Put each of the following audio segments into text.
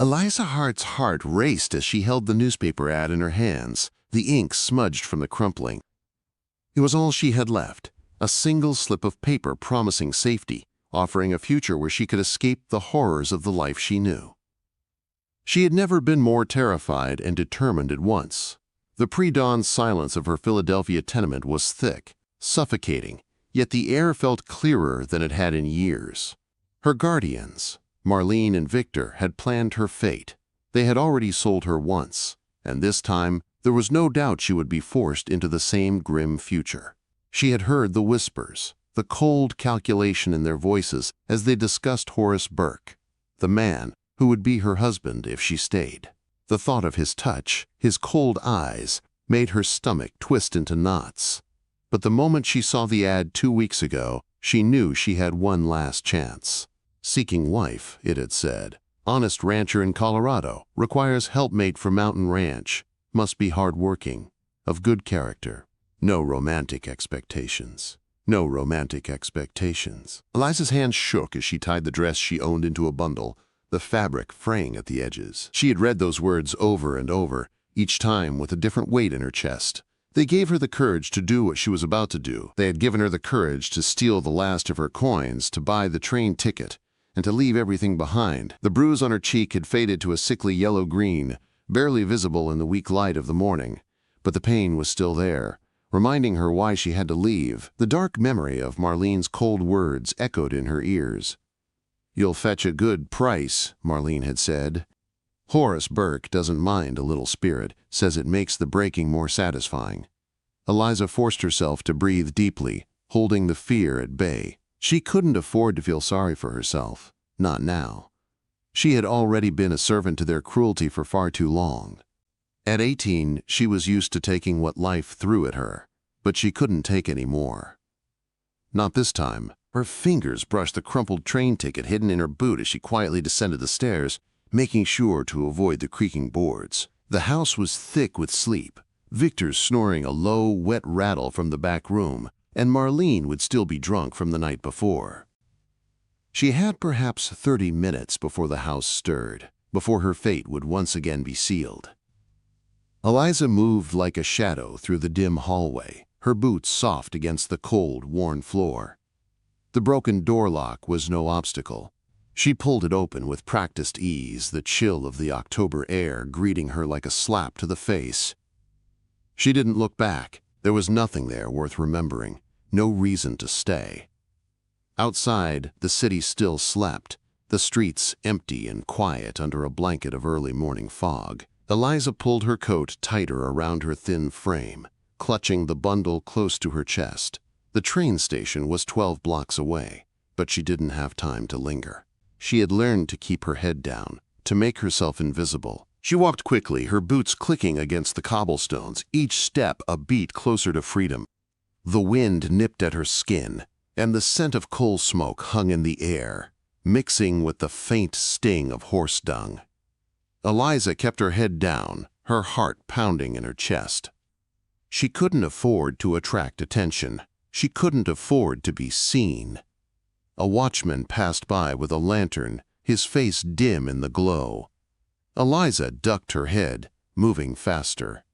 Eliza Hart's heart raced as she held the newspaper ad in her hands, the ink smudged from the crumpling. It was all she had left, a single slip of paper promising safety, offering a future where she could escape the horrors of the life she knew. She had never been more terrified and determined at once. The pre-dawn silence of her Philadelphia tenement was thick, suffocating, yet the air felt clearer than it had in years. Her guardians, Marlene and Victor, had planned her fate. They had already sold her once, and this time there was no doubt she would be forced into the same grim future. She had heard the whispers, the cold calculation in their voices as they discussed Horace Burke, the man who would be her husband if she stayed. The thought of his touch, his cold eyes, made her stomach twist into knots. But the moment she saw the ad 2 weeks ago, she knew she had one last chance. Seeking wife, it had said. Honest rancher in Colorado, requires helpmate for mountain ranch, must be hard-working, of good character. No romantic expectations. No romantic expectations. Eliza's hands shook as she tied the dress she owned into a bundle, the fabric fraying at the edges. She had read those words over and over, each time with a different weight in her chest. They gave her the courage to do what she was about to do. They had given her the courage to steal the last of her coins, to buy the train ticket, and to leave everything behind. The bruise on her cheek had faded to a sickly yellow-green, barely visible in the weak light of the morning, but the pain was still there, reminding her why she had to leave. The dark memory of Marlene's cold words echoed in her ears. "You'll fetch a good price," Marlene had said. "Horace Burke doesn't mind a little spirit, says it makes the breaking more satisfying." Eliza forced herself to breathe deeply, holding the fear at bay. She couldn't afford to feel sorry for herself, not now. She had already been a servant to their cruelty for far too long. At 18, she was used to taking what life threw at her, but she couldn't take any more. Not this time. Her fingers brushed the crumpled train ticket hidden in her boot as she quietly descended the stairs, making sure to avoid the creaking boards. The house was thick with sleep, Victor snoring a low, wet rattle from the back room, and Marlene would still be drunk from the night before. She had perhaps 30 minutes before the house stirred, before her fate would once again be sealed. Eliza moved like a shadow through the dim hallway, her boots soft against the cold, worn floor. The broken door lock was no obstacle. She pulled it open with practiced ease, the chill of the October air greeting her like a slap to the face. She didn't look back. There was nothing there worth remembering, no reason to stay. Outside, the city still slept, the streets empty and quiet under a blanket of early morning fog. Eliza pulled her coat tighter around her thin frame, clutching the bundle close to her chest. The train station was 12 blocks away, but she didn't have time to linger. She had learned to keep her head down, to make herself invisible. She walked quickly, her boots clicking against the cobblestones, each step a beat closer to freedom. The wind nipped at her skin, and the scent of coal smoke hung in the air, mixing with the faint sting of horse dung. Eliza kept her head down, her heart pounding in her chest. She couldn't afford to attract attention. She couldn't afford to be seen. A watchman passed by with a lantern, his face dim in the glow. Eliza ducked her head, moving faster.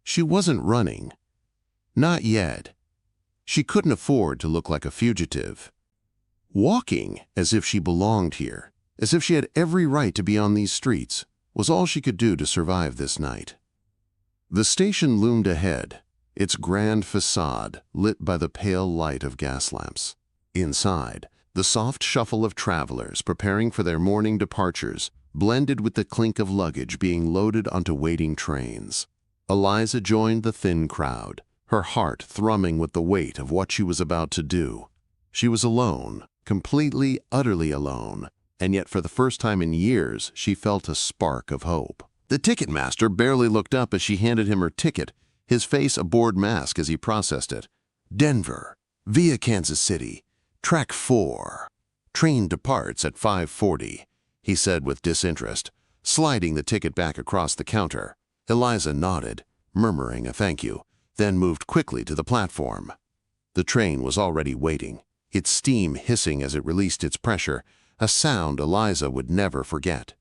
She wasn't running. Not yet. She couldn't afford to look like a fugitive. Walking as if she belonged here, as if she had every right to be on these streets, was all she could do to survive this night. The station loomed ahead, its grand facade lit by the pale light of gas lamps. Inside, the soft shuffle of travelers preparing for their morning departures blended with the clink of luggage being loaded onto waiting trains. Eliza joined the thin crowd, her heart thrumming with the weight of what she was about to do. She was alone, completely, utterly alone, and yet for the first time in years she felt a spark of hope. The ticket master barely looked up as she handed him her ticket, his face a bored mask as he processed it. "Denver, via Kansas City, track 4. Train departs at 5:40, he said with disinterest, sliding the ticket back across the counter. Eliza nodded, murmuring a thank you, then moved quickly to the platform. The train was already waiting, its steam hissing as it released its pressure, a sound Eliza would never forget.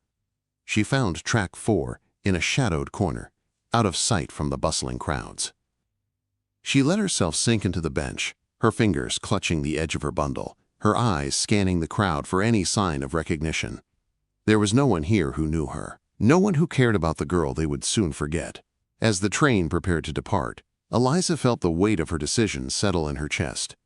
She found track 4 in a shadowed corner, out of sight from the bustling crowds. She let herself sink into the bench, her fingers clutching the edge of her bundle, her eyes scanning the crowd for any sign of recognition. There was no one here who knew her, no one who cared about the girl they would soon forget. As the train prepared to depart, Eliza felt the weight of her decision settle in her chest.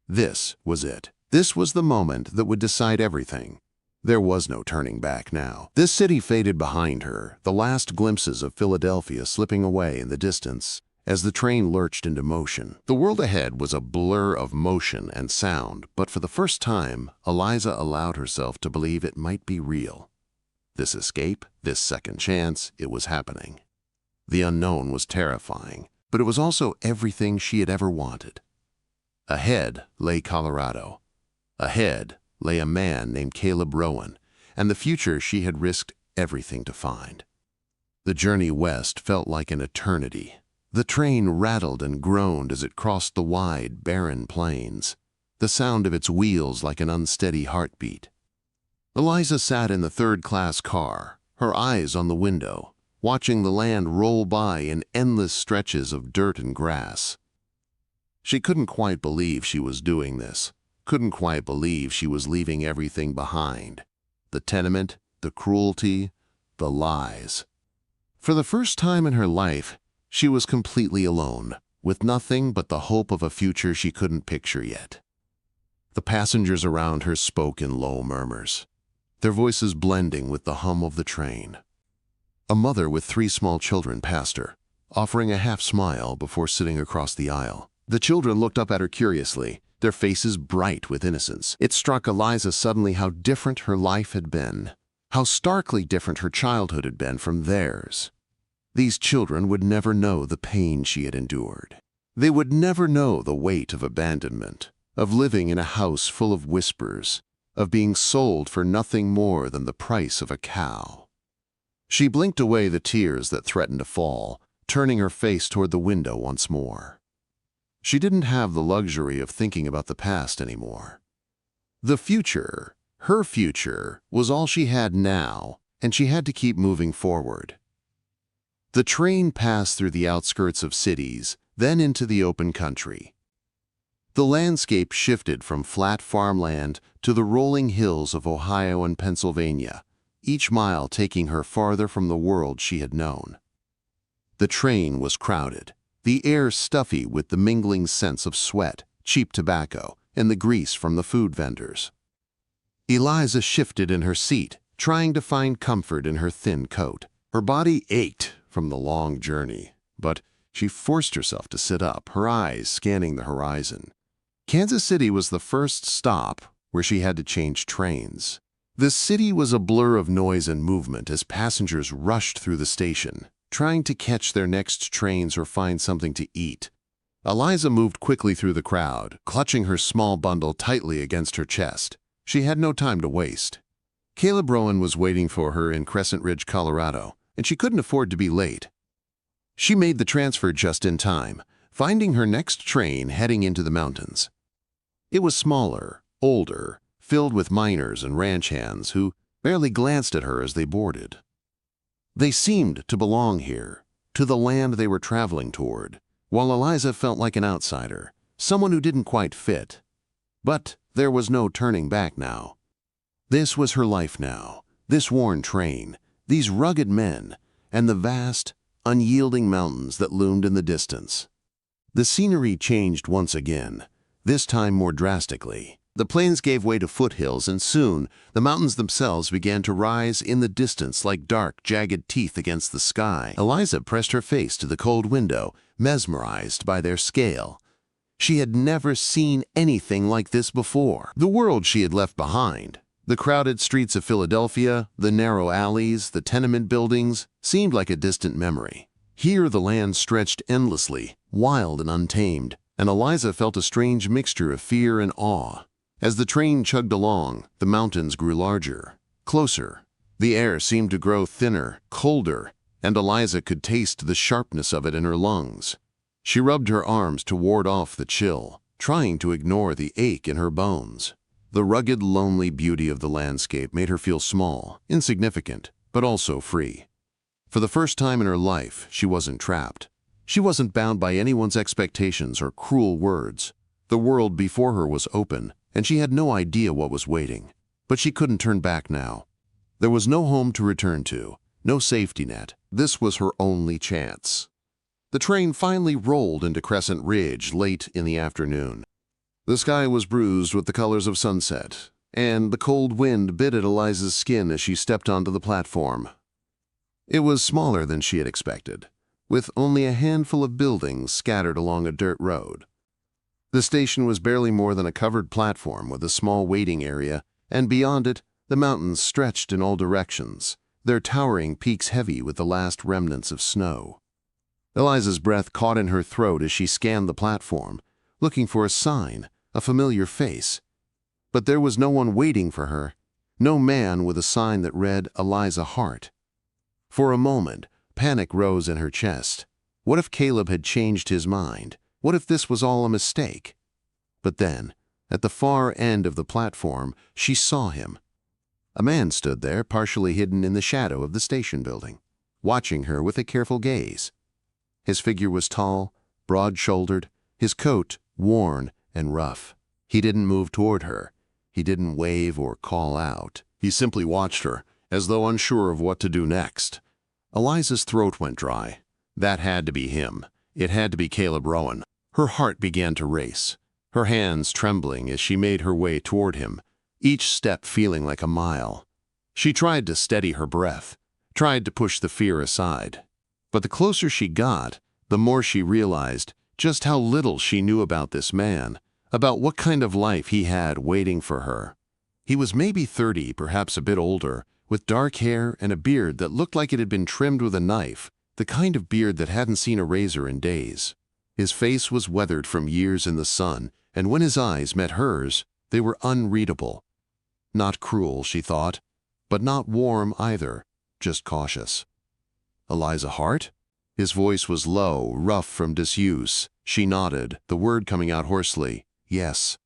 This was it. This was the moment that would decide everything. There was no turning back now. This city faded behind her, the last glimpses of Philadelphia slipping away in the distance as the train lurched into motion. The world ahead was a blur of motion and sound, but for the first time, Eliza allowed herself to believe it might be real. This escape, this second chance, it was happening. The unknown was terrifying, but it was also everything she had ever wanted. Ahead lay Colorado. Ahead lay a man named Caleb Rowan, and the future she had risked everything to find. The journey west felt like an eternity. The train rattled and groaned as it crossed the wide, barren plains, the sound of its wheels like an unsteady heartbeat. Eliza sat in the third-class car, her eyes on the window, watching the land roll by in endless stretches of dirt and grass. She couldn't quite believe she was doing this, couldn't quite believe she was leaving everything behind. The tenement, the cruelty, the lies. For the first time in her life, she was completely alone, with nothing but the hope of a future she couldn't picture yet. The passengers around her spoke in low murmurs, their voices blending with the hum of the train. A mother with 3 small children passed her, offering a half-smile before sitting across the aisle. The children looked up at her curiously, their faces bright with innocence. It struck Eliza suddenly how different her life had been, how starkly different her childhood had been from theirs. These children would never know the pain she had endured. They would never know the weight of abandonment, of living in a house full of whispers, of being sold for nothing more than the price of a cow. She blinked away the tears that threatened to fall, turning her face toward the window once more. She didn't have the luxury of thinking about the past anymore. The future, her future, was all she had now, and she had to keep moving forward. The train passed through the outskirts of cities, then into the open country. The landscape shifted from flat farmland to the rolling hills of Ohio and Pennsylvania, each mile taking her farther from the world she had known. The train was crowded, the air stuffy with the mingling scents of sweat, cheap tobacco, and the grease from the food vendors. Eliza shifted in her seat, trying to find comfort in her thin coat. Her body ached from the long journey, but she forced herself to sit up, her eyes scanning the horizon. Kansas City was the first stop where she had to change trains. The city was a blur of noise and movement as passengers rushed through the station, trying to catch their next trains or find something to eat. Eliza moved quickly through the crowd, clutching her small bundle tightly against her chest. She had no time to waste. Caleb Rowan was waiting for her in Crescent Ridge, Colorado, and she couldn't afford to be late. She made the transfer just in time, finding her next train heading into the mountains. It was smaller, older, filled with miners and ranch hands who barely glanced at her as they boarded. They seemed to belong here, to the land they were traveling toward, while Eliza felt like an outsider, someone who didn't quite fit. But there was no turning back now. This was her life now, this worn train, these rugged men, and the vast, unyielding mountains that loomed in the distance. The scenery changed once again, this time more drastically. The plains gave way to foothills, and soon the mountains themselves began to rise in the distance like dark, jagged teeth against the sky. Eliza pressed her face to the cold window, mesmerized by their scale. She had never seen anything like this before. The world she had left behind, the crowded streets of Philadelphia, the narrow alleys, the tenement buildings, seemed like a distant memory. Here the land stretched endlessly, wild and untamed, and Eliza felt a strange mixture of fear and awe. As the train chugged along, the mountains grew larger, closer. The air seemed to grow thinner, colder, and Eliza could taste the sharpness of it in her lungs. She rubbed her arms to ward off the chill, trying to ignore the ache in her bones. The rugged, lonely beauty of the landscape made her feel small, insignificant, but also free. For the first time in her life, she wasn't trapped. She wasn't bound by anyone's expectations or cruel words. The world before her was open, and she had no idea what was waiting. But she couldn't turn back now. There was no home to return to, no safety net. This was her only chance. The train finally rolled into Crescent Ridge late in the afternoon. The sky was bruised with the colors of sunset, and the cold wind bit at Eliza's skin as she stepped onto the platform. It was smaller than she had expected, with only a handful of buildings scattered along a dirt road. The station was barely more than a covered platform with a small waiting area, and beyond it, the mountains stretched in all directions, their towering peaks heavy with the last remnants of snow. Eliza's breath caught in her throat as she scanned the platform, looking for a sign, a familiar face. But there was no one waiting for her, no man with a sign that read Eliza Hart. For a moment, panic rose in her chest. What if Caleb had changed his mind? What if this was all a mistake? But then, at the far end of the platform, she saw him. A man stood there, partially hidden in the shadow of the station building, watching her with a careful gaze. His figure was tall, broad-shouldered, his coat worn and rough. He didn't move toward her. He didn't wave or call out. He simply watched her, as though unsure of what to do next. Eliza's throat went dry. That had to be him. It had to be Caleb Rowan. Her heart began to race, her hands trembling as she made her way toward him, each step feeling like a mile. She tried to steady her breath, tried to push the fear aside. But the closer she got, the more she realized just how little she knew about this man, about what kind of life he had waiting for her. He was maybe 30, perhaps a bit older, with dark hair and a beard that looked like it had been trimmed with a knife, the kind of beard that hadn't seen a razor in days. His face was weathered from years in the sun, and when his eyes met hers, they were unreadable. Not cruel, she thought, but not warm either, just cautious. Eliza Hart? His voice was low, rough from disuse. She nodded, the word coming out hoarsely, yes.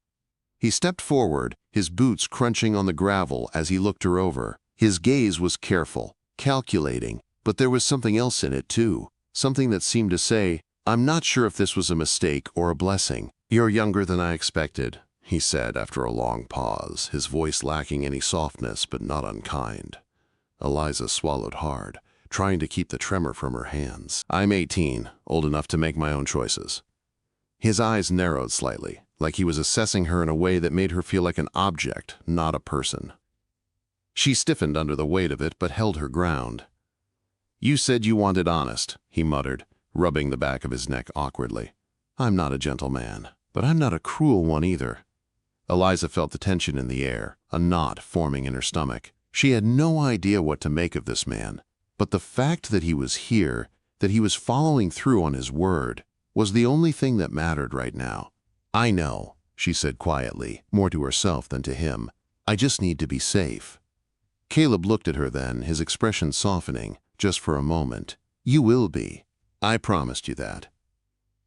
He stepped forward, his boots crunching on the gravel as he looked her over. His gaze was careful, calculating, but there was something else in it too, something that seemed to say, I'm not sure if this was a mistake or a blessing. You're younger than I expected, he said after a long pause, his voice lacking any softness but not unkind. Eliza swallowed hard, trying to keep the tremor from her hands. I'm 18, old enough to make my own choices. His eyes narrowed slightly, like he was assessing her in a way that made her feel like an object, not a person. She stiffened under the weight of it, but held her ground. You said you wanted honest, he muttered, rubbing the back of his neck awkwardly. I'm not a gentle man, but I'm not a cruel one either. Eliza felt the tension in the air, a knot forming in her stomach. She had no idea what to make of this man, but the fact that he was here, that he was following through on his word, was the only thing that mattered right now. I know, she said quietly, more to herself than to him. I just need to be safe. Caleb looked at her then, his expression softening, just for a moment. You will be. I promised you that.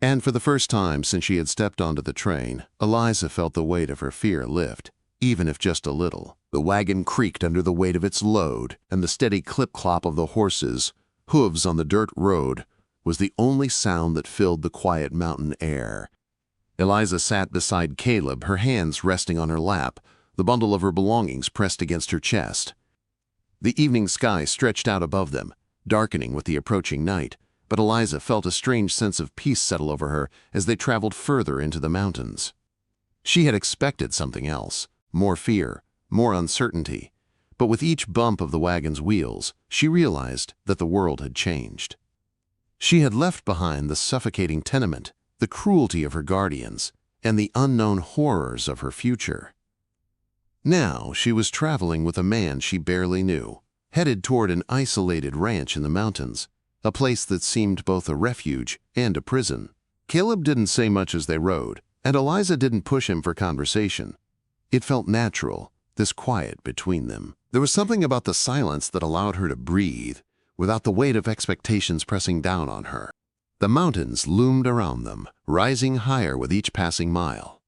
And for the first time since she had stepped onto the train, Eliza felt the weight of her fear lift, even if just a little. The wagon creaked under the weight of its load, and the steady clip-clop of the horses' hooves on the dirt road was the only sound that filled the quiet mountain air. Eliza sat beside Caleb, her hands resting on her lap, the bundle of her belongings pressed against her chest. The evening sky stretched out above them, darkening with the approaching night, but Eliza felt a strange sense of peace settle over her as they traveled further into the mountains. She had expected something else, more fear, more uncertainty, but with each bump of the wagon's wheels, she realized that the world had changed. She had left behind the suffocating tenement, the cruelty of her guardians, and the unknown horrors of her future. Now she was traveling with a man she barely knew, headed toward an isolated ranch in the mountains, a place that seemed both a refuge and a prison. Caleb didn't say much as they rode, and Eliza didn't push him for conversation. It felt natural, this quiet between them. There was something about the silence that allowed her to breathe, without the weight of expectations pressing down on her. The mountains loomed around them, rising higher with each passing mile.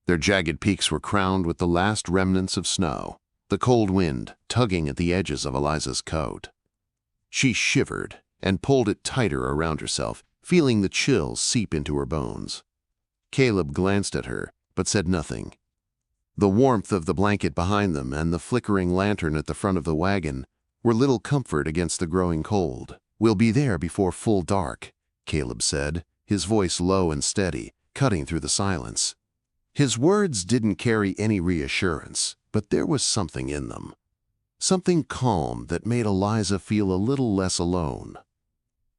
Their jagged peaks were crowned with the last remnants of snow. the cold wind tugging at the edges of Eliza's coat. She shivered and pulled it tighter around herself, feeling the chill seep into her bones. Caleb glanced at her, but said nothing. The warmth of the blanket behind them and the flickering lantern at the front of the wagon were little comfort against the growing cold. "We'll be there before full dark," Caleb said, his voice low and steady, cutting through the silence. His words didn't carry any reassurance, but there was something in them. Something calm that made Eliza feel a little less alone.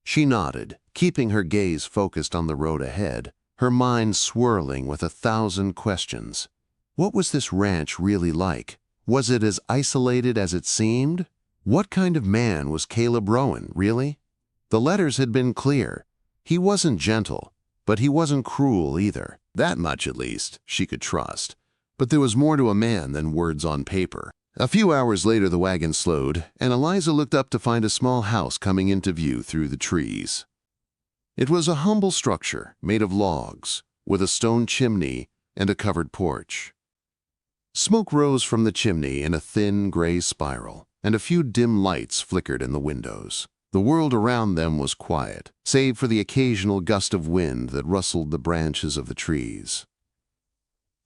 She nodded, keeping her gaze focused on the road ahead, her mind swirling with 1,000 questions. What was this ranch really like? Was it as isolated as it seemed? What kind of man was Caleb Rowan, really? The letters had been clear. He wasn't gentle, but he wasn't cruel either. That much, at least, she could trust. But there was more to a man than words on paper. A few hours later the wagon slowed, and Eliza looked up to find a small house coming into view through the trees. It was a humble structure made of logs, with a stone chimney and a covered porch. Smoke rose from the chimney in a thin gray spiral, and a few dim lights flickered in the windows. The world around them was quiet, save for the occasional gust of wind that rustled the branches of the trees.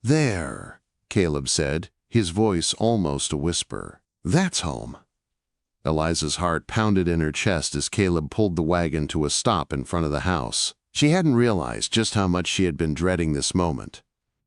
"There," Caleb said, his voice almost a whisper. "That's home." Eliza's heart pounded in her chest as Caleb pulled the wagon to a stop in front of the house. She hadn't realized just how much she had been dreading this moment.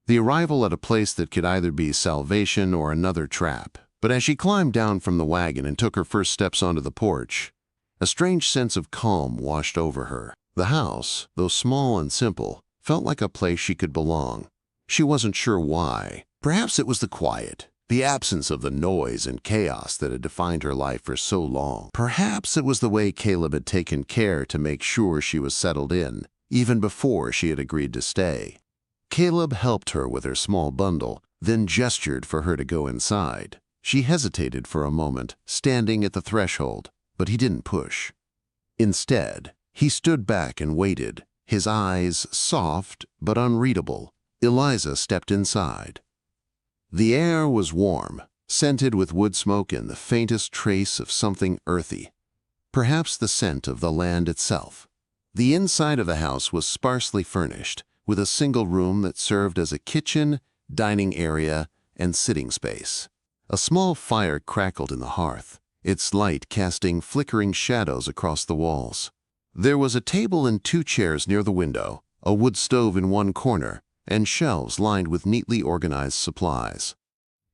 The arrival at a place that could either be salvation or another trap. But as she climbed down from the wagon and took her first steps onto the porch, a strange sense of calm washed over her. The house, though small and simple, felt like a place she could belong. She wasn't sure why. Perhaps it was the quiet, the absence of the noise and chaos that had defined her life for so long. Perhaps it was the way Caleb had taken care to make sure she was settled in, even before she had agreed to stay. Caleb helped her with her small bundle, then gestured for her to go inside. She hesitated for a moment, standing at the threshold, but he didn't push. Instead, he stood back and waited, his eyes soft but unreadable. Eliza stepped inside. The air was warm, scented with wood smoke and the faintest trace of something earthy, perhaps the scent of the land itself. The inside of the house was sparsely furnished, with a single room that served as a kitchen, dining area, and sitting space. A small fire crackled in the hearth, its light casting flickering shadows across the walls. There was a table and 2 chairs near the window, a wood stove in one corner, and shelves lined with neatly organized supplies.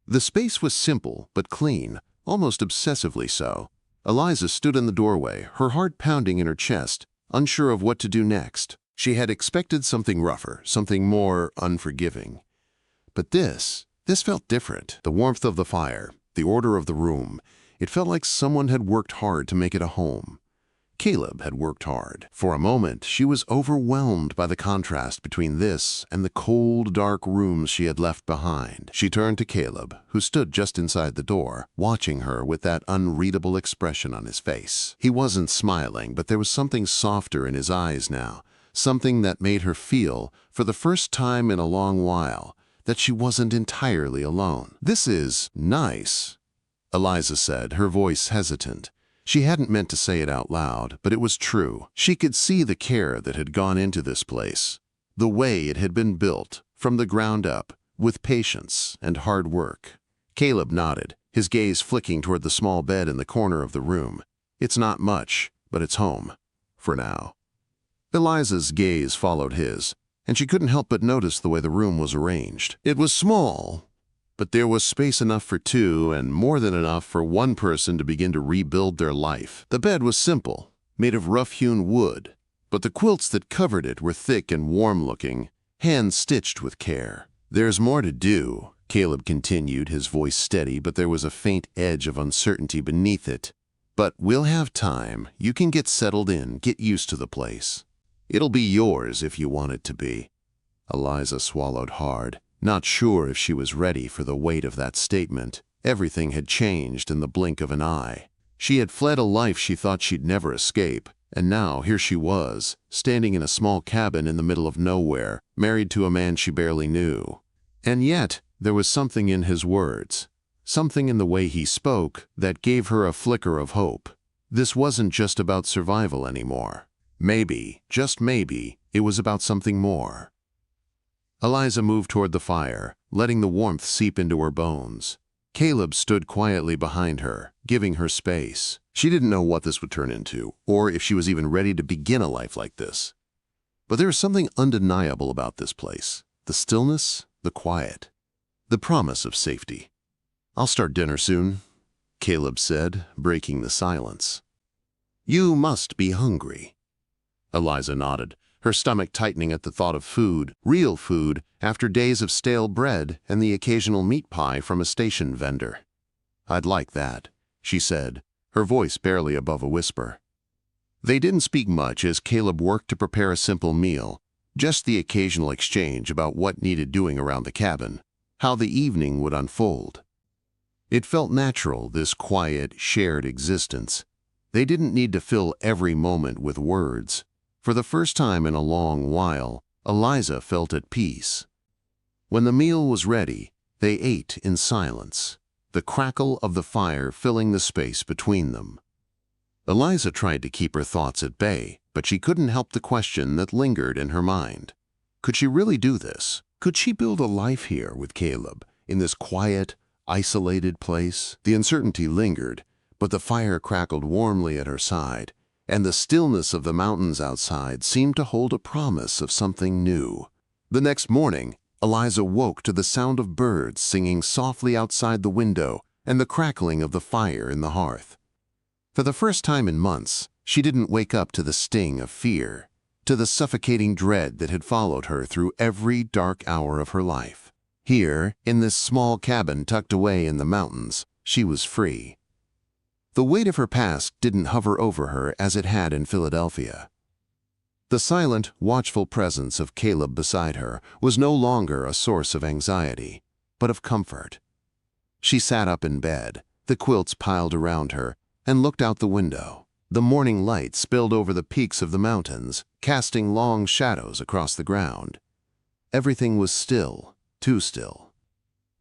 The space was simple but clean, almost obsessively so. Eliza stood in the doorway, her heart pounding in her chest, unsure of what to do next. She had expected something rougher, something more unforgiving. But this felt different. The warmth of the fire, the order of the room, it felt like someone had worked hard to make it a home. Caleb had worked hard. For a moment, she was overwhelmed by the contrast between this and the cold, dark rooms she had left behind. She turned to Caleb, who stood just inside the door, watching her with that unreadable expression on his face. He wasn't smiling, but there was something softer in his eyes now, something that made her feel, for the first time in a long while, that she wasn't entirely alone. "This is nice," Eliza said, her voice hesitant. She hadn't meant to say it out loud, but it was true. She could see the care that had gone into this place, the way it had been built, from the ground up, with patience and hard work. Caleb nodded, his gaze flicking toward the small bed in the corner of the room. "It's not much, but it's home. For now." Eliza's gaze followed his, and she couldn't help but notice the way the room was arranged. It was small, but there was space enough for 2 and more than enough for one person to begin to rebuild their life. The bed was simple, made of rough-hewn wood, but the quilts that covered it were thick and warm-looking, hand-stitched with care. "There's more to do," Caleb continued, his voice steady, but there was a faint edge of uncertainty beneath it. "But we'll have time. You can get settled in, get used to the place. It'll be yours if you want it to be." Eliza swallowed hard, not sure if she was ready for the weight of that statement. Everything had changed in the blink of an eye. She had fled a life she thought she'd never escape, and now here she was, standing in a small cabin in the middle of nowhere, married to a man she barely knew. And yet, there was something in his words, something in the way he spoke that gave her a flicker of hope. This wasn't just about survival anymore. Maybe, just maybe, it was about something more. Eliza moved toward the fire, letting the warmth seep into her bones. Caleb stood quietly behind her, giving her space. She didn't know what this would turn into, or if she was even ready to begin a life like this. But there was something undeniable about this place. The stillness, the quiet, the promise of safety. "I'll start dinner soon," Caleb said, breaking the silence. "You must be hungry." Eliza nodded, her stomach tightening at the thought of food, real food, after days of stale bread and the occasional meat pie from a station vendor. "I'd like that," she said, her voice barely above a whisper. They didn't speak much as Caleb worked to prepare a simple meal, just the occasional exchange about what needed doing around the cabin, how the evening would unfold. It felt natural, this quiet, shared existence. They didn't need to fill every moment with words. For the first time in a long while, Eliza felt at peace. When the meal was ready, they ate in silence, the crackle of the fire filling the space between them. Eliza tried to keep her thoughts at bay, but she couldn't help the question that lingered in her mind. Could she really do this? Could she build a life here with Caleb, in this quiet, isolated place? The uncertainty lingered, but the fire crackled warmly at her side, and the stillness of the mountains outside seemed to hold a promise of something new. The next morning, Eliza woke to the sound of birds singing softly outside the window and the crackling of the fire in the hearth. For the first time in months, she didn't wake up to the sting of fear, to the suffocating dread that had followed her through every dark hour of her life. Here, in this small cabin tucked away in the mountains, she was free. The weight of her past didn't hover over her as it had in Philadelphia. The silent, watchful presence of Caleb beside her was no longer a source of anxiety, but of comfort. She sat up in bed, the quilts piled around her, and looked out the window. The morning light spilled over the peaks of the mountains, casting long shadows across the ground. Everything was still, too still.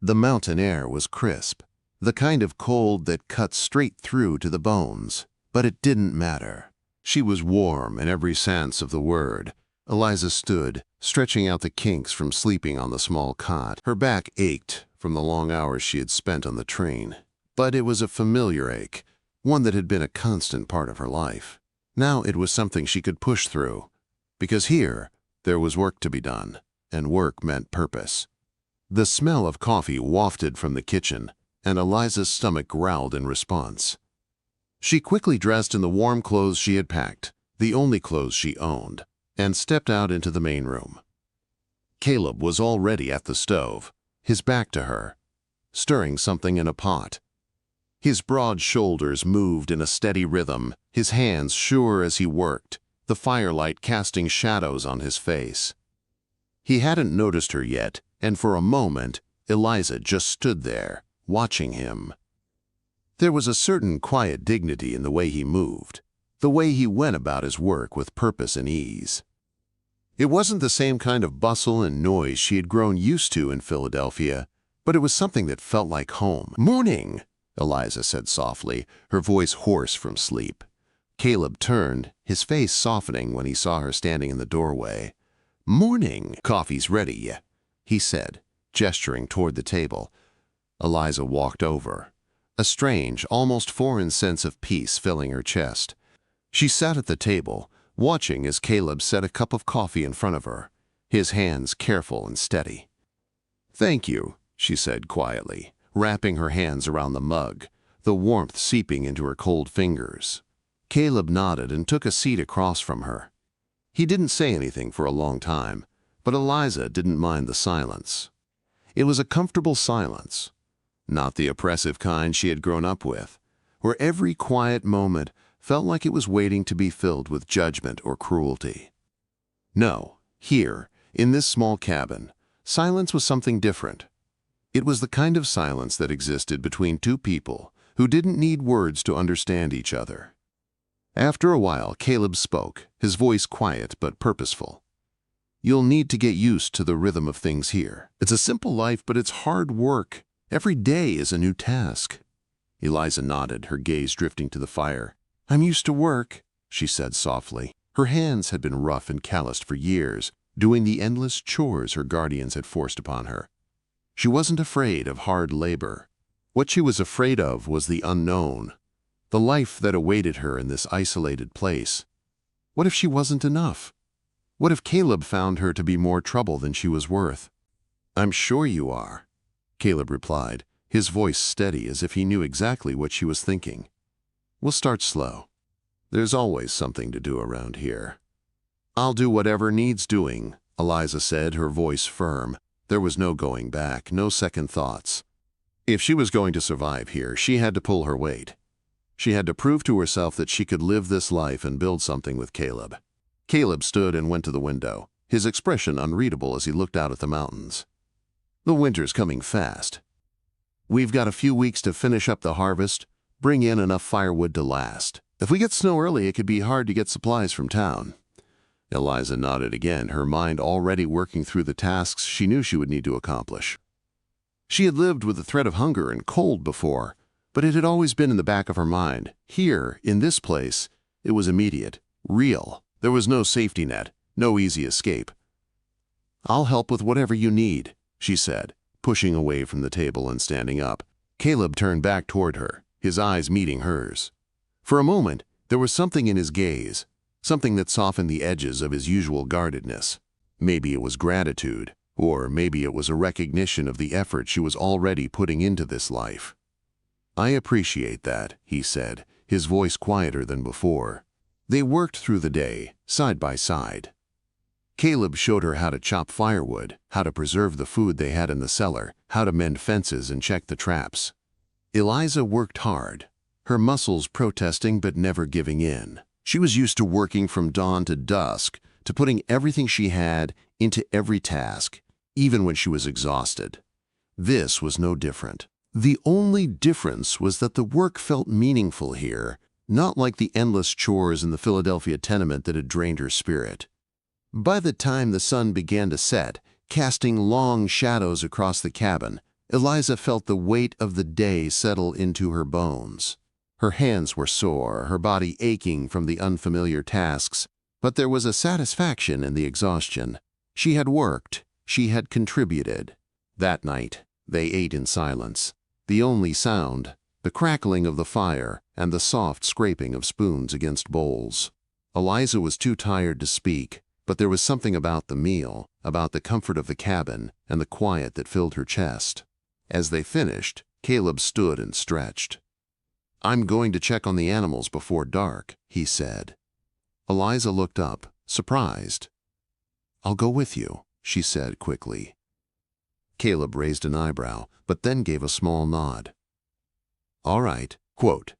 The mountain air was crisp, the kind of cold that cut straight through to the bones, but it didn't matter. She was warm in every sense of the word. Eliza stood, stretching out the kinks from sleeping on the small cot. Her back ached from the long hours she had spent on the train, but it was a familiar ache, one that had been a constant part of her life. Now it was something she could push through, because here there was work to be done, and work meant purpose. The smell of coffee wafted from the kitchen, and Eliza's stomach growled in response. She quickly dressed in the warm clothes she had packed, the only clothes she owned, and stepped out into the main room. Caleb was already at the stove, his back to her, stirring something in a pot. His broad shoulders moved in a steady rhythm, his hands sure as he worked, the firelight casting shadows on his face. He hadn't noticed her yet, and for a moment, Eliza just stood there, watching him. There was a certain quiet dignity in the way he moved, the way he went about his work with purpose and ease. It wasn't the same kind of bustle and noise she had grown used to in Philadelphia, but it was something that felt like home. "Morning," Eliza said softly, her voice hoarse from sleep. Caleb turned, his face softening when he saw her standing in the doorway. "Morning. Coffee's ready," he said, gesturing toward the table. Eliza walked over, a strange, almost foreign sense of peace filling her chest. She sat at the table, watching as Caleb set a cup of coffee in front of her, his hands careful and steady. "Thank you," she said quietly, wrapping her hands around the mug, the warmth seeping into her cold fingers. Caleb nodded and took a seat across from her. He didn't say anything for a long time, but Eliza didn't mind the silence. It was a comfortable silence, not the oppressive kind she had grown up with, where every quiet moment felt like it was waiting to be filled with judgment or cruelty. No, here, in this small cabin, silence was something different. It was the kind of silence that existed between two people who didn't need words to understand each other. After a while, Caleb spoke, his voice quiet but purposeful. "You'll need to get used to the rhythm of things here. It's a simple life, but it's hard work. Every day is a new task." Eliza nodded, her gaze drifting to the fire. "I'm used to work," she said softly. Her hands had been rough and calloused for years, doing the endless chores her guardians had forced upon her. She wasn't afraid of hard labor. What she was afraid of was the unknown, the life that awaited her in this isolated place. What if she wasn't enough? What if Caleb found her to be more trouble than she was worth? "I'm sure you are," Caleb replied, his voice steady as if he knew exactly what she was thinking. "We'll start slow. There's always something to do around here." "I'll do whatever needs doing," Eliza said, her voice firm. There was no going back, no second thoughts. If she was going to survive here, she had to pull her weight. She had to prove to herself that she could live this life and build something with Caleb. Caleb stood and went to the window, his expression unreadable as he looked out at the mountains. "The winter's coming fast. We've got a few weeks to finish up the harvest, bring in enough firewood to last. If we get snow early, it could be hard to get supplies from town." Eliza nodded again, her mind already working through the tasks she knew she would need to accomplish. She had lived with the threat of hunger and cold before, but it had always been in the back of her mind. Here, in this place, it was immediate, real. There was no safety net, no easy escape. "I'll help with whatever you need," she said, pushing away from the table and standing up. Caleb turned back toward her, his eyes meeting hers. For a moment, there was something in his gaze, something that softened the edges of his usual guardedness. Maybe it was gratitude, or maybe it was a recognition of the effort she was already putting into this life. "I appreciate that," he said, his voice quieter than before. They worked through the day, side by side. Caleb showed her how to chop firewood, how to preserve the food they had in the cellar, how to mend fences and check the traps. Eliza worked hard, her muscles protesting but never giving in. She was used to working from dawn to dusk, to putting everything she had into every task, even when she was exhausted. This was no different. The only difference was that the work felt meaningful here, not like the endless chores in the Philadelphia tenement that had drained her spirit. By the time the sun began to set, casting long shadows across the cabin, Eliza felt the weight of the day settle into her bones. Her hands were sore, her body aching from the unfamiliar tasks, but there was a satisfaction in the exhaustion. She had worked, she had contributed. That night, they ate in silence. The only sound, the crackling of the fire and the soft scraping of spoons against bowls. Eliza was too tired to speak, but there was something about the meal, about the comfort of the cabin and the quiet that filled her chest. As they finished, Caleb stood and stretched. "I'm going to check on the animals before dark," he said. Eliza looked up, surprised. "I'll go with you," she said quickly. Caleb raised an eyebrow, but then gave a small nod. "All right." Quote.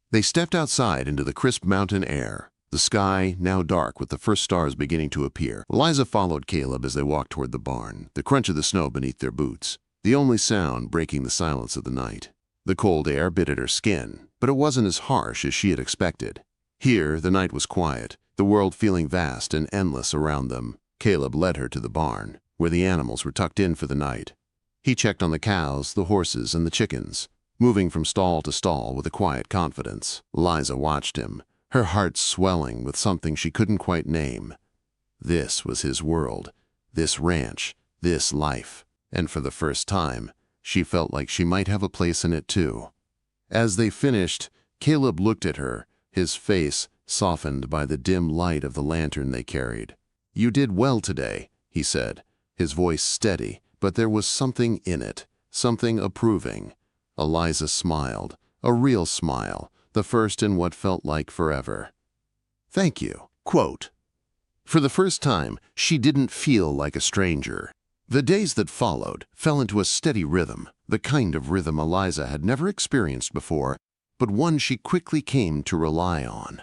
They stepped outside into the crisp mountain air, the sky now dark with the first stars beginning to appear. Eliza followed Caleb as they walked toward the barn, the crunch of the snow beneath their boots, the only sound breaking the silence of the night. The cold air bit at her skin, but it wasn't as harsh as she had expected. Here, the night was quiet, the world feeling vast and endless around them. Caleb led her to the barn, where the animals were tucked in for the night. He checked on the cows, the horses, and the chickens, moving from stall to stall with a quiet confidence. Eliza watched him, her heart swelling with something she couldn't quite name. This was his world, this ranch, this life, and for the first time, she felt like she might have a place in it too. As they finished, Caleb looked at her, his face softened by the dim light of the lantern they carried. "You did well today," he said, his voice steady, but there was something in it, something approving. Eliza smiled, a real smile, the first in what felt like forever. "Thank you." Quote. For the first time, she didn't feel like a stranger. The days that followed fell into a steady rhythm, the kind of rhythm Eliza had never experienced before, but one she quickly came to rely on.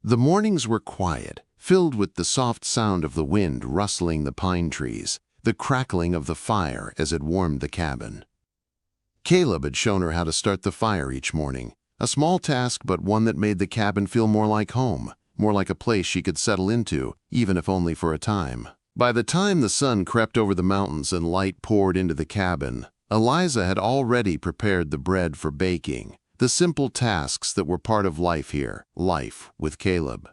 The mornings were quiet, filled with the soft sound of the wind rustling the pine trees, the crackling of the fire as it warmed the cabin. Caleb had shown her how to start the fire each morning, a small task but one that made the cabin feel more like home, more like a place she could settle into, even if only for a time. By the time the sun crept over the mountains and light poured into the cabin, Eliza had already prepared the bread for baking, the simple tasks that were part of life here, life with Caleb.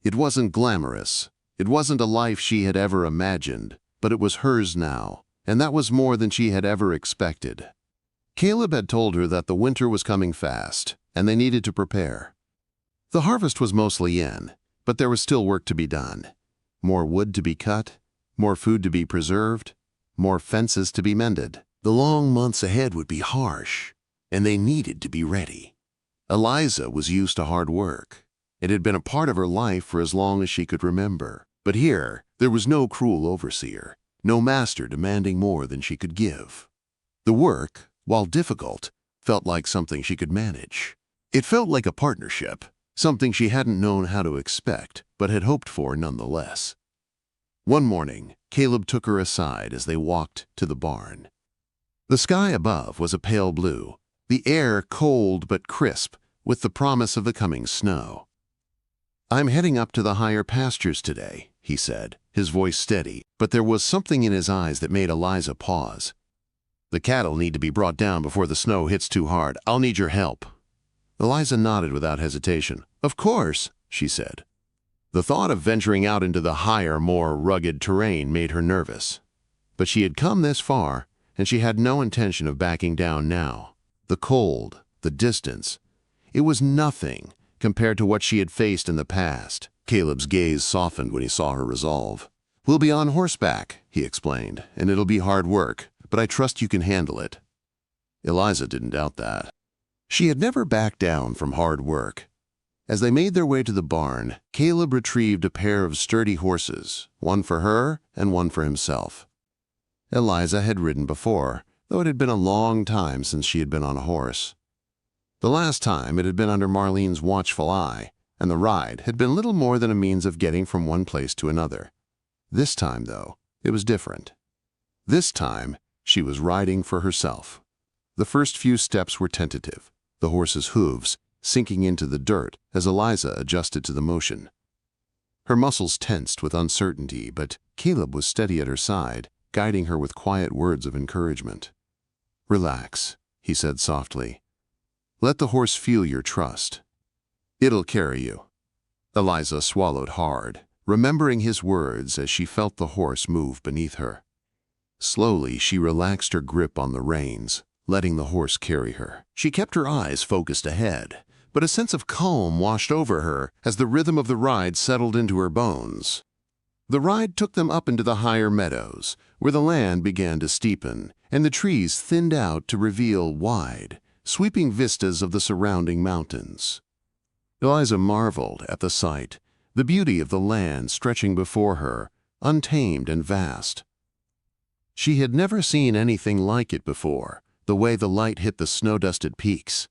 It wasn't glamorous. It wasn't a life she had ever imagined, but it was hers now, and that was more than she had ever expected. Caleb had told her that the winter was coming fast, and they needed to prepare. The harvest was mostly in, but there was still work to be done. More wood to be cut, more food to be preserved, more fences to be mended. The long months ahead would be harsh, and they needed to be ready. Eliza was used to hard work. It had been a part of her life for as long as she could remember. But here, there was no cruel overseer, no master demanding more than she could give. The work, while difficult, felt like something she could manage. It felt like a partnership, something she hadn't known how to expect, but had hoped for nonetheless. One morning, Caleb took her aside as they walked to the barn. The sky above was a pale blue, the air cold but crisp, with the promise of the coming snow. "I'm heading up to the higher pastures today," he said, his voice steady, but there was something in his eyes that made Eliza pause. "The cattle need to be brought down before the snow hits too hard. I'll need your help." Eliza nodded without hesitation. "Of course," she said. The thought of venturing out into the higher, more rugged terrain made her nervous. But she had come this far, and she had no intention of backing down now. The cold, the distance, it was nothing compared to what she had faced in the past. Caleb's gaze softened when he saw her resolve. "We'll be on horseback," he explained, "and it'll be hard work, but I trust you can handle it." Eliza didn't doubt that. She had never backed down from hard work. As they made their way to the barn, Caleb retrieved a pair of sturdy horses, one for her and one for himself. Eliza had ridden before, though it had been a long time since she had been on a horse. The last time it had been under Marlene's watchful eye, and the ride had been little more than a means of getting from one place to another. This time, though, it was different. This time, she was riding for herself. The first few steps were tentative, the horse's hooves sinking into the dirt as Eliza adjusted to the motion. Her muscles tensed with uncertainty, but Caleb was steady at her side, guiding her with quiet words of encouragement. "Relax," he said softly. "Let the horse feel your trust. It'll carry you." Eliza swallowed hard, remembering his words as she felt the horse move beneath her. Slowly, she relaxed her grip on the reins, letting the horse carry her. She kept her eyes focused ahead, but a sense of calm washed over her as the rhythm of the ride settled into her bones. The ride took them up into the higher meadows, where the land began to steepen, and the trees thinned out to reveal wide, sweeping vistas of the surrounding mountains. Eliza marveled at the sight, the beauty of the land stretching before her, untamed and vast. She had never seen anything like it before, the way the light hit the snow-dusted peaks,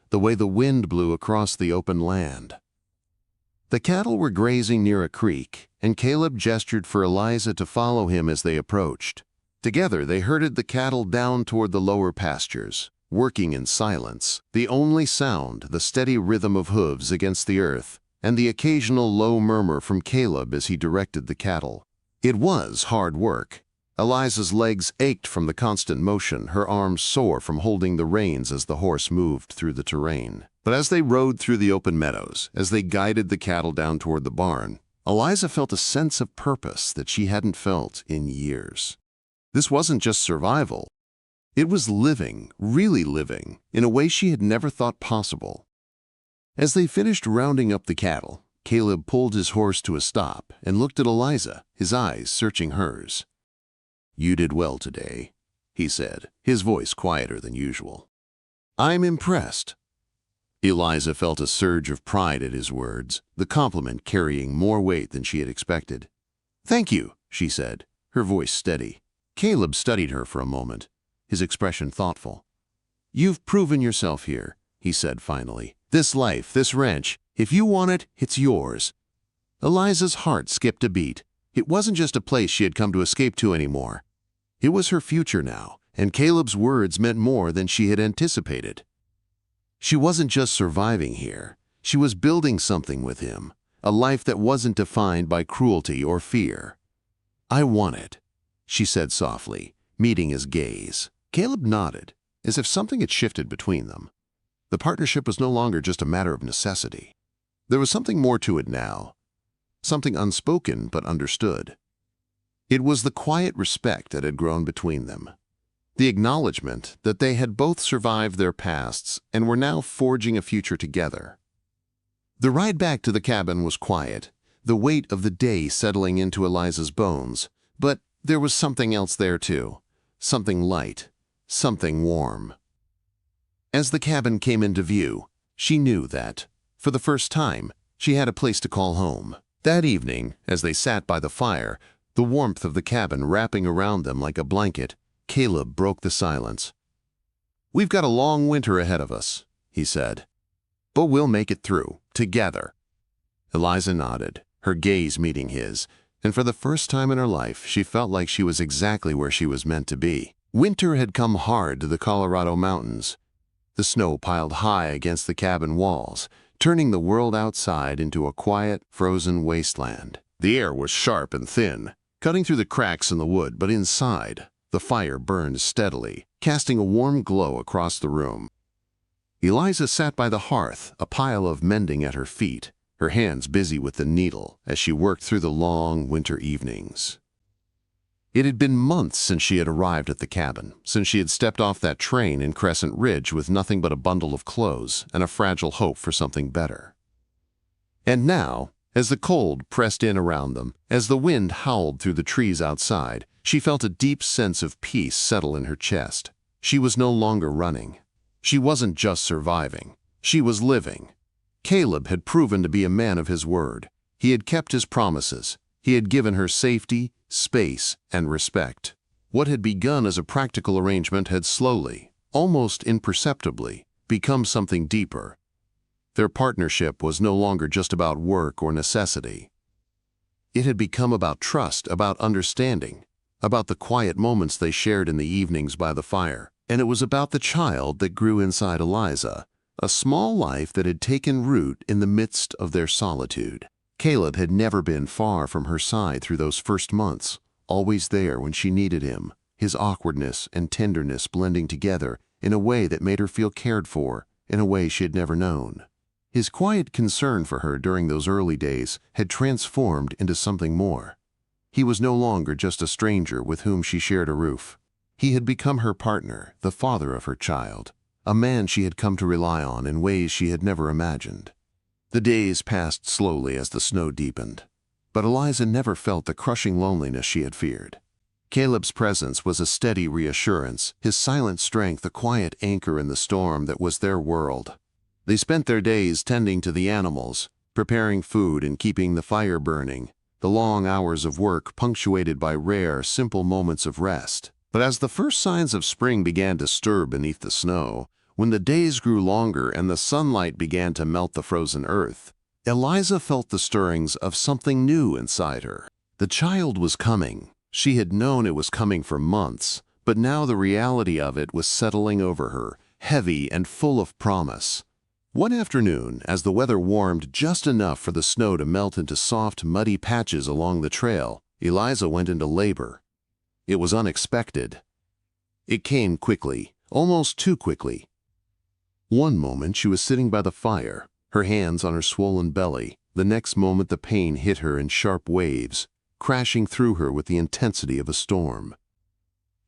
the way the wind blew across the open land. The cattle were grazing near a creek, and Caleb gestured for Eliza to follow him as they approached. Together they herded the cattle down toward the lower pastures, working in silence, the only sound the steady rhythm of hooves against the earth, and the occasional low murmur from Caleb as he directed the cattle. It was hard work. Eliza's legs ached from the constant motion, her arms sore from holding the reins as the horse moved through the terrain. But as they rode through the open meadows, as they guided the cattle down toward the barn, Eliza felt a sense of purpose that she hadn't felt in years. This wasn't just survival. It was living, really living, in a way she had never thought possible. As they finished rounding up the cattle, Caleb pulled his horse to a stop and looked at Eliza, his eyes searching hers. "You did well today," he said, his voice quieter than usual. "I'm impressed." Eliza felt a surge of pride at his words, the compliment carrying more weight than she had expected. "Thank you," she said, her voice steady. Caleb studied her for a moment, his expression thoughtful. "You've proven yourself here," he said finally. "This life, this ranch, if you want it, it's yours." Eliza's heart skipped a beat. It wasn't just a place she had come to escape to anymore. It was her future now, and Caleb's words meant more than she had anticipated. She wasn't just surviving here. She was building something with him, a life that wasn't defined by cruelty or fear. "I want it," she said softly, meeting his gaze. Caleb nodded, as if something had shifted between them. The partnership was no longer just a matter of necessity. There was something more to it now, something unspoken but understood. It was the quiet respect that had grown between them, the acknowledgement that they had both survived their pasts and were now forging a future together. The ride back to the cabin was quiet, the weight of the day settling into Eliza's bones, but there was something else there too, something light, something warm. As the cabin came into view, she knew that, for the first time, she had a place to call home. That evening, as they sat by the fire, the warmth of the cabin wrapping around them like a blanket, Caleb broke the silence. "We've got a long winter ahead of us," he said, "but we'll make it through, together." Eliza nodded, her gaze meeting his, and for the first time in her life, she felt like she was exactly where she was meant to be. Winter had come hard to the Colorado mountains. The snow piled high against the cabin walls, turning the world outside into a quiet, frozen wasteland. The air was sharp and thin, cutting through the cracks in the wood, but inside, the fire burned steadily, casting a warm glow across the room. Eliza sat by the hearth, a pile of mending at her feet, her hands busy with the needle as she worked through the long winter evenings. It had been months since she had arrived at the cabin, since she had stepped off that train in Crescent Ridge with nothing but a bundle of clothes and a fragile hope for something better. And now, as the cold pressed in around them, as the wind howled through the trees outside, she felt a deep sense of peace settle in her chest. She was no longer running. She wasn't just surviving. She was living. Caleb had proven to be a man of his word. He had kept his promises. He had given her safety, space, and respect. What had begun as a practical arrangement had slowly, almost imperceptibly, become something deeper. Their partnership was no longer just about work or necessity. It had become about trust, about understanding, about the quiet moments they shared in the evenings by the fire. And it was about the child that grew inside Eliza, a small life that had taken root in the midst of their solitude. Caleb had never been far from her side through those first months, always there when she needed him, his awkwardness and tenderness blending together in a way that made her feel cared for, in a way she had never known. His quiet concern for her during those early days had transformed into something more. He was no longer just a stranger with whom she shared a roof. He had become her partner, the father of her child, a man she had come to rely on in ways she had never imagined. The days passed slowly as the snow deepened, but Eliza never felt the crushing loneliness she had feared. Caleb's presence was a steady reassurance, his silent strength a quiet anchor in the storm that was their world. They spent their days tending to the animals, preparing food and keeping the fire burning, the long hours of work punctuated by rare, simple moments of rest. But as the first signs of spring began to stir beneath the snow, when the days grew longer and the sunlight began to melt the frozen earth, Eliza felt the stirrings of something new inside her. The child was coming. She had known it was coming for months, but now the reality of it was settling over her, heavy and full of promise. One afternoon, as the weather warmed just enough for the snow to melt into soft, muddy patches along the trail, Eliza went into labor. It was unexpected. It came quickly, almost too quickly. One moment she was sitting by the fire, her hands on her swollen belly. The next moment the pain hit her in sharp waves, crashing through her with the intensity of a storm.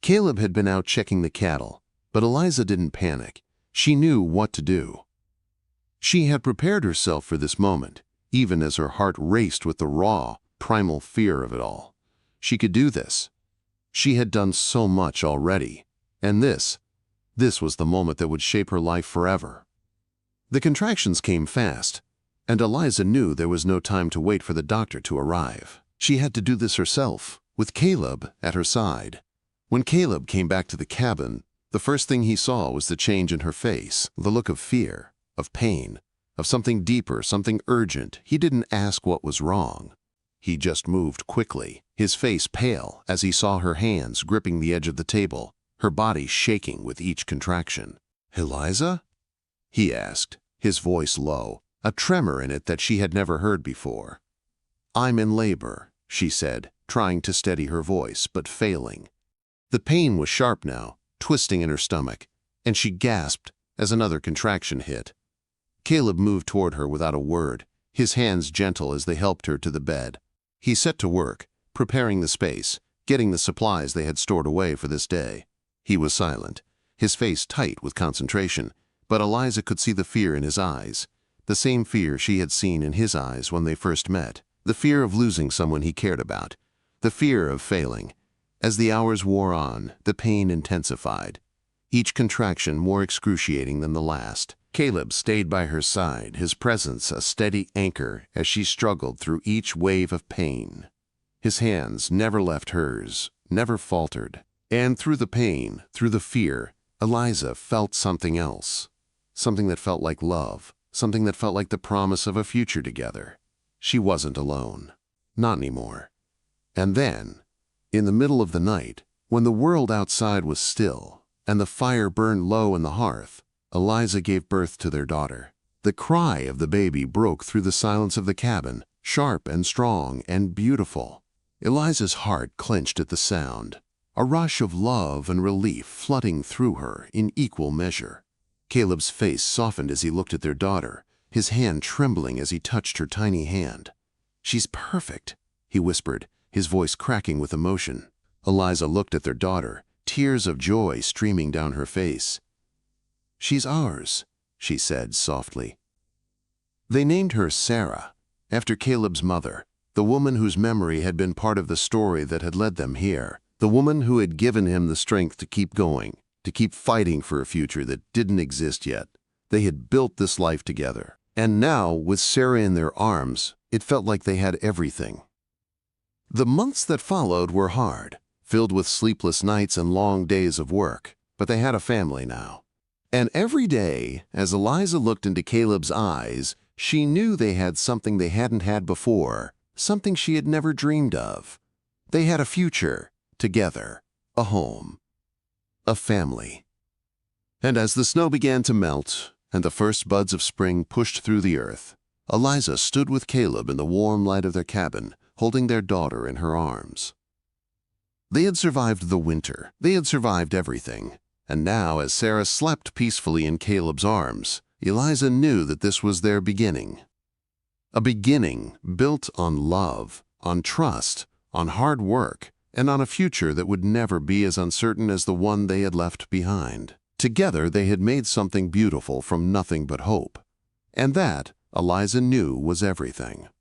Caleb had been out checking the cattle, but Eliza didn't panic. She knew what to do. She had prepared herself for this moment, even as her heart raced with the raw, primal fear of it all. She could do this. She had done so much already, and this was the moment that would shape her life forever. The contractions came fast, and Eliza knew there was no time to wait for the doctor to arrive. She had to do this herself, with Caleb at her side. When Caleb came back to the cabin, the first thing he saw was the change in her face, the look of fear, of pain, of something deeper, something urgent. He didn't ask what was wrong. He just moved quickly, his face pale as he saw her hands gripping the edge of the table, her body shaking with each contraction. "Eliza?" he asked, his voice low, a tremor in it that she had never heard before. "I'm in labor," she said, trying to steady her voice, but failing. The pain was sharp now, twisting in her stomach, and she gasped as another contraction hit. Caleb moved toward her without a word, his hands gentle as they helped her to the bed. He set to work, preparing the space, getting the supplies they had stored away for this day. He was silent, his face tight with concentration, but Eliza could see the fear in his eyes, the same fear she had seen in his eyes when they first met, the fear of losing someone he cared about, the fear of failing. As the hours wore on, the pain intensified, each contraction more excruciating than the last. Caleb stayed by her side, his presence a steady anchor as she struggled through each wave of pain. His hands never left hers, never faltered. And through the pain, through the fear, Eliza felt something else. Something that felt like love, something that felt like the promise of a future together. She wasn't alone. Not anymore. And then, in the middle of the night, when the world outside was still and the fire burned low in the hearth, Eliza gave birth to their daughter. The cry of the baby broke through the silence of the cabin, sharp and strong and beautiful. Eliza's heart clenched at the sound, a rush of love and relief flooding through her in equal measure. Caleb's face softened as he looked at their daughter, his hand trembling as he touched her tiny hand. "She's perfect," he whispered, his voice cracking with emotion. Eliza looked at their daughter, tears of joy streaming down her face. "She's ours," she said softly. They named her Sarah, after Caleb's mother, the woman whose memory had been part of the story that had led them here, the woman who had given him the strength to keep going, to keep fighting for a future that didn't exist yet. They had built this life together, and now, with Sarah in their arms, it felt like they had everything. The months that followed were hard, filled with sleepless nights and long days of work, but they had a family now. And every day, as Eliza looked into Caleb's eyes, she knew they had something they hadn't had before, something she had never dreamed of. They had a future, together, a home, a family. And as the snow began to melt, and the first buds of spring pushed through the earth, Eliza stood with Caleb in the warm light of their cabin, holding their daughter in her arms. They had survived the winter. They had survived everything. And now, as Sarah slept peacefully in Caleb's arms, Eliza knew that this was their beginning. A beginning built on love, on trust, on hard work, and on a future that would never be as uncertain as the one they had left behind. Together they had made something beautiful from nothing but hope. And that, Eliza knew, was everything.